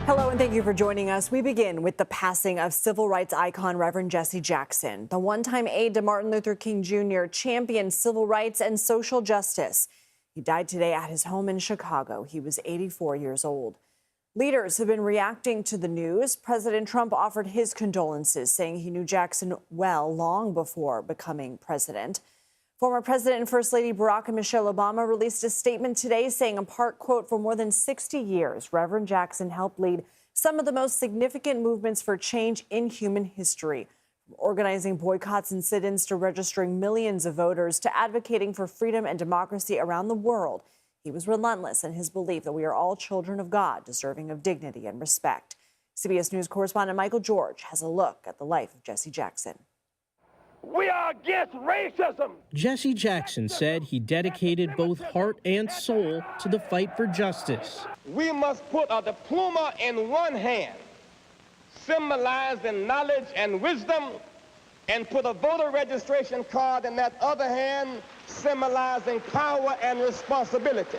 Hello, and thank you for joining us. We begin with the passing of civil rights icon Reverend Jesse Jackson. The one-time aide to Martin Luther King Jr. championed civil rights and social justice. He died today at his home in Chicago. He was 84 years old. Leaders have been reacting to the news. President Trump offered his condolences, saying he knew Jackson well long before becoming president. Former President and First Lady Barack and Michelle Obama released a statement today saying, in part, quote, for more than 60 years, Reverend Jackson helped lead some of the most significant movements for change in human history, from organizing boycotts and sit-ins to registering millions of voters to advocating for freedom and democracy around the world. He was relentless in his belief that we are all children of God, deserving of dignity and respect. CBS News correspondent Michael George has a look at the life of Jesse Jackson. We are against racism. Jesse Jackson said he dedicated both heart and soul to the fight for justice. We must put a diploma in one hand, symbolizing knowledge and wisdom, and put a voter registration card in that other hand, symbolizing power and responsibility.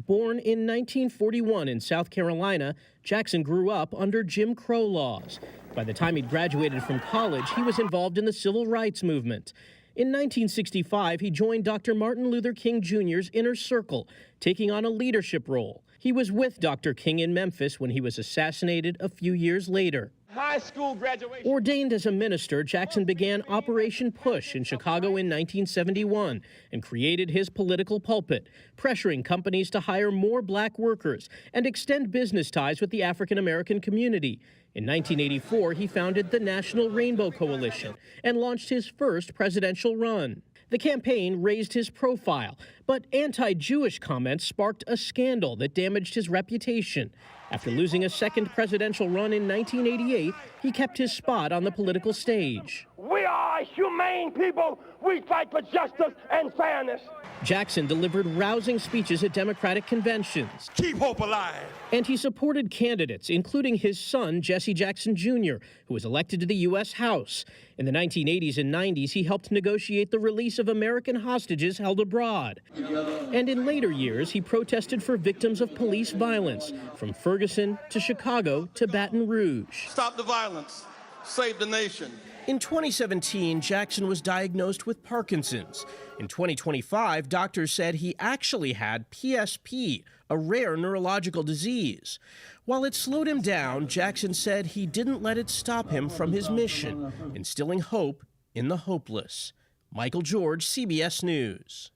Born in 1941 in South Carolina, Jackson grew up under Jim Crow laws. By the time he'd graduated from college, he was involved in the civil rights movement. In 1965, he joined Dr. Martin Luther King Jr.'s inner circle, taking on a leadership role. He was with Dr. King in Memphis when he was assassinated a few years later. High school graduation. Ordained as a minister, Jackson began Operation Push in Chicago in 1971 and created his political pulpit, pressuring companies to hire more black workers and extend business ties with the African American community. In 1984, he founded the National Rainbow Coalition and launched his first presidential run. The campaign raised his profile, but anti-Jewish comments sparked a scandal that damaged his reputation. After losing a second presidential run in 1988, he kept his spot on the political stage. We are a humane people. We fight for justice and fairness. Jackson delivered rousing speeches at Democratic conventions. Keep hope alive. And he supported candidates, including his son, Jesse Jackson Jr., who was elected to the U.S. House. In the 1980s and 90s, he helped negotiate the release of American hostages held abroad. And in later years, he protested for victims of police violence, from Ferguson to Chicago to Baton Rouge. Stop the violence. Save the nation. In 2017, Jackson was diagnosed with Parkinson's. In 2025, doctors said he actually had PSP, a rare neurological disease. While it slowed him down, Jackson said he didn't let it stop him from his mission, instilling hope in the hopeless. Michael George, CBS News.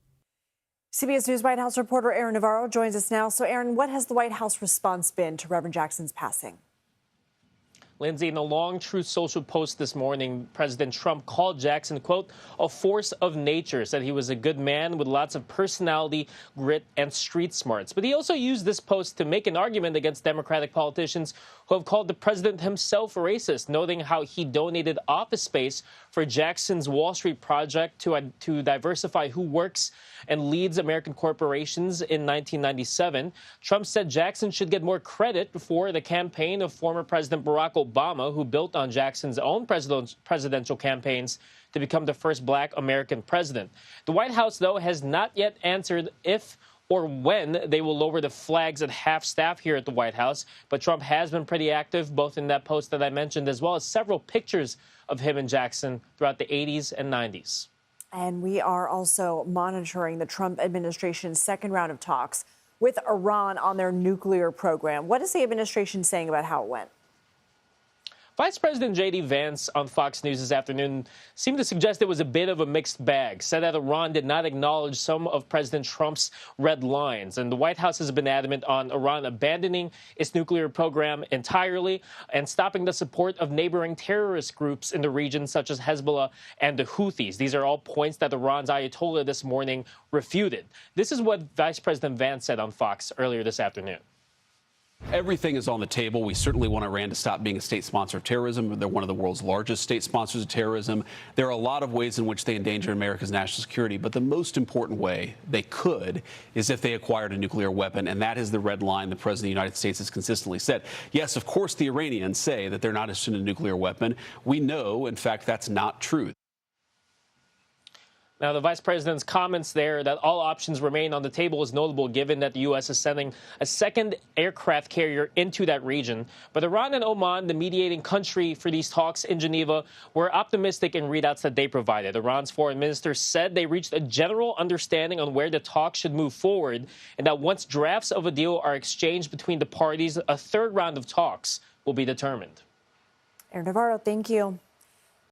CBS News White House reporter Aaron Navarro joins us now. So, Aaron, what has the White House response been to Reverend Jackson's passing? Lindsay, in a long Truth Social post this morning, President Trump called Jackson, quote, a force of nature, said he was a good man with lots of personality, grit, and street smarts. But he also used this post to make an argument against Democratic politicians who have called the president himself racist, noting how he donated office space for Jackson's Wall Street project to diversify who works and leads American corporations in 1997. Trump said Jackson should get more credit for the campaign of former President Barack Obama, who built on Jackson's own presidential campaigns to become the first black American president. The White House, though, has not yet answered if or when they will lower the flags at half-staff here at the White House. But Trump has been pretty active, both in that post that I mentioned, as well as several pictures of him and Jackson throughout the 80s and 90s. And we are also monitoring the Trump administration's second round of talks with Iran on their nuclear program. What is the administration saying about how it went? Vice President J.D. Vance on Fox News this afternoon seemed to suggest it was a bit of a mixed bag, said that Iran did not acknowledge some of President Trump's red lines. And the White House has been adamant on Iran abandoning its nuclear program entirely and stopping the support of neighboring terrorist groups in the region, such as Hezbollah and the Houthis. These are all points that Iran's Ayatollah this morning refuted. This is what Vice President Vance said on Fox earlier this afternoon. Everything is on the table. We certainly want Iran to stop being a state sponsor of terrorism. They're one of the world's largest state sponsors of terrorism. There are a lot of ways in which they endanger America's national security, but the most important way they could is if they acquired a nuclear weapon, and that is the red line the President of the United States has consistently said. Yes, of course, the Iranians say that they're not interested in a nuclear weapon. We know, in fact, that's not true. Now, the vice president's comments there that all options remain on the table is notable given that the U.S. is sending a second aircraft carrier into that region. But Iran and Oman, the mediating country for these talks in Geneva, were optimistic in readouts that they provided. Iran's foreign minister said they reached a general understanding on where the talks should move forward and that once drafts of a deal are exchanged between the parties, a third round of talks will be determined. Navarro, thank you.